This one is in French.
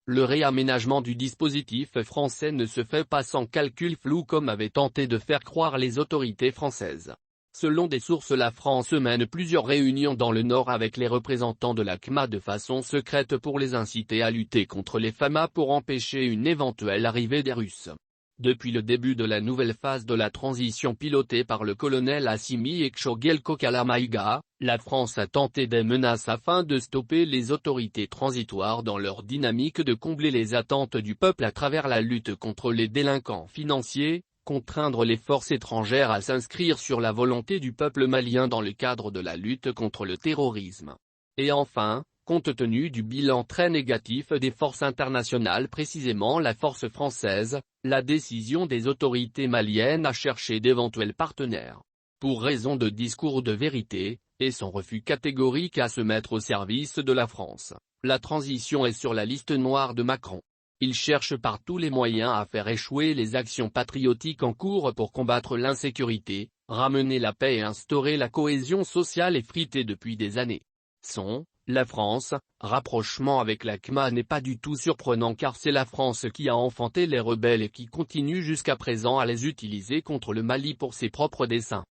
Le réaménagement du dispositif français ne se fait pas sans calcul flou comme avaient tenté de faire croire les autorités françaises. Selon des sources, la France mène plusieurs réunions dans le Nord avec les représentants de la CMA de façon secrète pour les inciter à lutter contre les FAMA pour empêcher une éventuelle arrivée des Russes. Depuis le début de la nouvelle phase de la transition pilotée par le colonel Assimi Ekcho-Gelko-Kalamaïga, la France a tenté des menaces afin de stopper les autorités transitoires dans leur dynamique de combler les attentes du peuple à travers la lutte contre les délinquants financiers, contraindre les forces étrangères à s'inscrire sur la volonté du peuple malien dans le cadre de la lutte contre le terrorisme. Et enfin, compte tenu du bilan très négatif des forces internationales, précisément la force française, la décision des autorités maliennes a cherché d'éventuels partenaires. Pour raison de discours de vérité, et son refus catégorique à se mettre au service de la France, la transition est sur la liste noire de Macron. Il cherche par tous les moyens à faire échouer les actions patriotiques en cours pour combattre l'insécurité, ramener la paix et instaurer la cohésion sociale effritée depuis des années. La France, rapprochement avec la CMA n'est pas du tout surprenant car c'est la France qui a enfanté les rebelles et qui continue jusqu'à présent à les utiliser contre le Mali pour ses propres desseins.